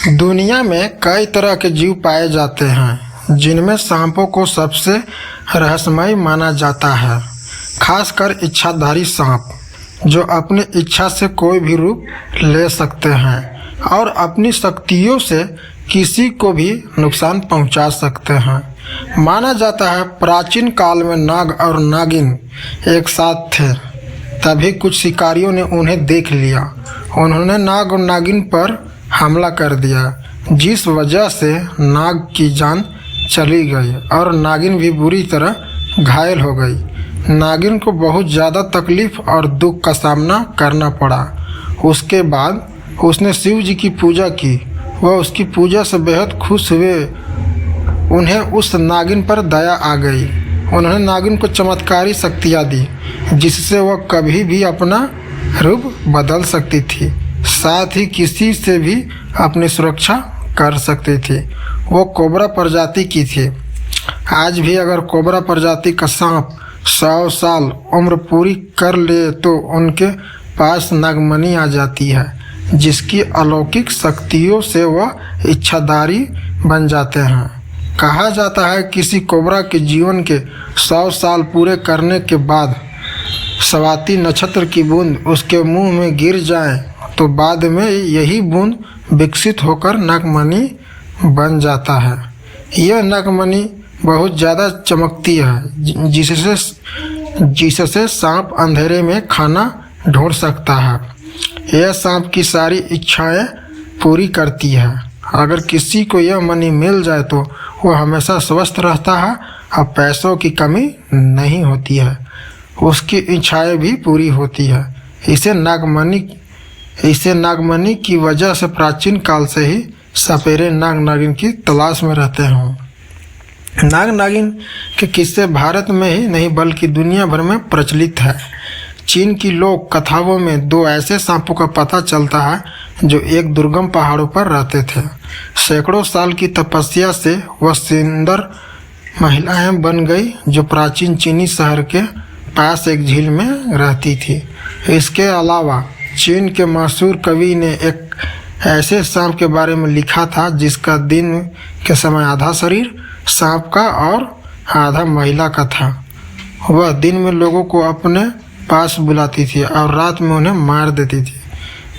दुनिया में कई तरह के जीव पाए जाते हैं, जिनमें सांपों को सबसे रहस्यमय माना जाता है। खासकर इच्छाधारी सांप, जो अपनी इच्छा से कोई भी रूप ले सकते हैं और अपनी शक्तियों से किसी को भी नुकसान पहुंचा सकते हैं। माना जाता है प्राचीन काल में नाग और नागिन एक साथ थे। तभी कुछ शिकारियों ने उन्हें देख लिया। उन्होंने नाग और नागिन पर हमला कर दिया, जिस वजह से नाग की जान चली गई और नागिन भी बुरी तरह घायल हो गई। नागिन को बहुत ज़्यादा तकलीफ और दुख का सामना करना पड़ा। उसके बाद उसने शिव जी की पूजा की। वह उसकी पूजा से बेहद खुश हुए। उन्हें उस नागिन पर दया आ गई। उन्होंने नागिन को चमत्कारी शक्तियाँ दी, जिससे वह कभी भी अपना रूप बदल सकती थी, साथ ही किसी से भी अपनी सुरक्षा कर सकती थी। वो कोबरा प्रजाति की थी। आज भी अगर कोबरा प्रजाति का सांप 100 साल उम्र पूरी कर ले तो उनके पास नागमणि आ जाती है, जिसकी अलौकिक शक्तियों से वह इच्छाधारी बन जाते हैं। कहा जाता है किसी कोबरा के जीवन के 100 साल पूरे करने के बाद स्वाति नक्षत्र की बूंद उसके मुंह में गिर जाए तो बाद में यही बूंद विकसित होकर नागमणि बन जाता है। यह नागमणि बहुत ज़्यादा चमकती है, जिससे सांप अंधेरे में खाना ढूंढ सकता है। यह सांप की सारी इच्छाएं पूरी करती है। अगर किसी को यह मणि मिल जाए तो वह हमेशा स्वस्थ रहता है और पैसों की कमी नहीं होती है। उसकी इच्छाएं भी पूरी होती है। इसे नागमणि की वजह से प्राचीन काल से ही सपेरे नाग नागिन की तलाश में रहते हैं। नाग नागिन के किस्से भारत में ही नहीं बल्कि दुनिया भर में प्रचलित है। चीन की लोक कथाओं में 2 ऐसे सांपों का पता चलता है जो एक दुर्गम पहाड़ों पर रहते थे। सैकड़ों साल की तपस्या से वह सुंदर महिलाएं बन गई, जो प्राचीन चीनी शहर के पास एक झील में रहती थी। इसके अलावा चीन के मशहूर कवि ने एक ऐसे सांप के बारे में लिखा था जिसका दिन के समय आधा शरीर सांप का और आधा महिला का था। वह दिन में लोगों को अपने पास बुलाती थी और रात में उन्हें मार देती थी।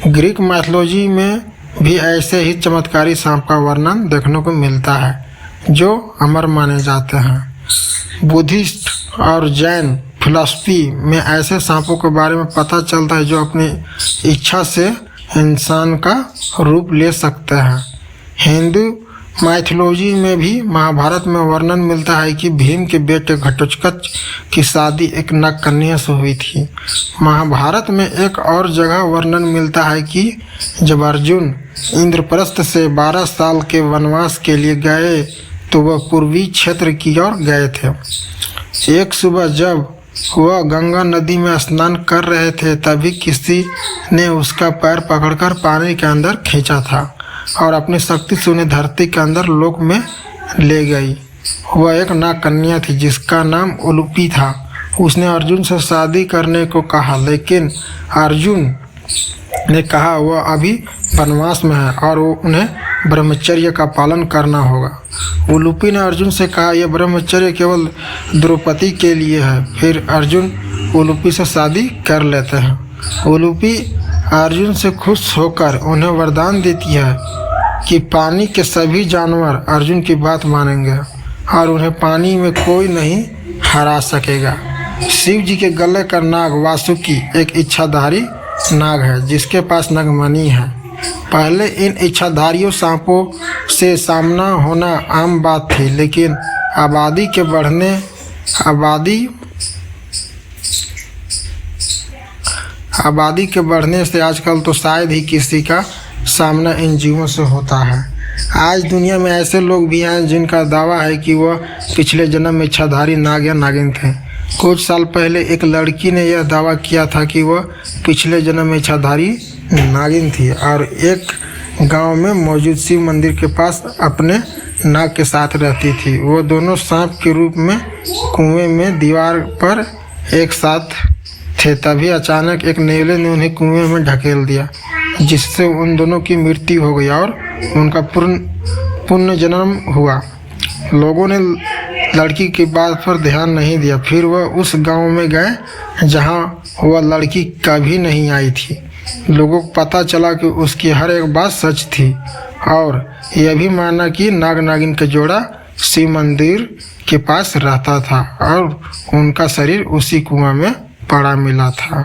ग्रीक मैथोलॉजी में भी ऐसे ही चमत्कारी सांप का वर्णन देखने को मिलता है, जो अमर माने जाते हैं। बुद्धिस्ट और जैन फिलॉसफी में ऐसे सांपों के बारे में पता चलता है जो अपनी इच्छा से इंसान का रूप ले सकते हैं। हिंदू माइथोलॉजी में भी महाभारत में वर्णन मिलता है कि भीम के बेटे घटोत्कच की शादी एक नाग कन्या से हुई थी। महाभारत में एक और जगह वर्णन मिलता है कि जब अर्जुन इंद्रप्रस्थ से 12 साल के वनवास के लिए गए तो वह पूर्वी क्षेत्र की ओर गए थे। एक सुबह जब वह गंगा नदी में स्नान कर रहे थे, तभी किसी ने उसका पैर पकड़कर पानी के अंदर खींचा था और अपनी शक्ति से उन्हें धरती के अंदर लोक में ले गई। वह एक नाग कन्या थी जिसका नाम उलूपी था। उसने अर्जुन से शादी करने को कहा, लेकिन अर्जुन ने कहा वह अभी वनवास में है और उन्हें ब्रह्मचर्य का पालन करना होगा। उलूपी ने अर्जुन से कहा, यह ब्रह्मचर्य केवल द्रौपदी के लिए है। फिर अर्जुन उलूपी से शादी कर लेते हैं। उलूपी अर्जुन से खुश होकर उन्हें वरदान देती है कि पानी के सभी जानवर अर्जुन की बात मानेंगे और उन्हें पानी में कोई नहीं हरा सकेगा। शिव जी के गले का नाग वासुकी एक इच्छाधारी नाग है, जिसके पास नागमणि है। पहले इन इच्छाधारियों सांपों से सामना होना आम बात थी, लेकिन आबादी के बढ़ने से आजकल तो शायद ही किसी का सामना इन जीवों से होता है। आज दुनिया में ऐसे लोग भी हैं जिनका दावा है कि वह पिछले जन्म में इच्छाधारी नाग या नागिन थे। कुछ साल पहले एक लड़की ने यह दावा किया था कि वह पिछले जन्म में इच्छाधारी नागिन थी और एक गांव में मौजूद शिव मंदिर के पास अपने नाग के साथ रहती थी। वो दोनों सांप के रूप में कुएं में दीवार पर एक साथ थे। तभी अचानक एक नेवले ने उन्हें कुएं में ढकेल दिया। जिससे उन दोनों की मृत्यु हो गई और उनका पुनर्जन्म हुआ। लोगों ने लड़की की बात पर ध्यान नहीं दिया। फिर वह उस गांव में गए जहां वह लड़की कभी नहीं आई थी। लोगों को पता चला कि उसकी हर एक बात सच थी और यह भी माना कि नाग नागिन का जोड़ा शिव मंदिर के पास रहता था और उनका शरीर उसी कुआं में पड़ा मिला था।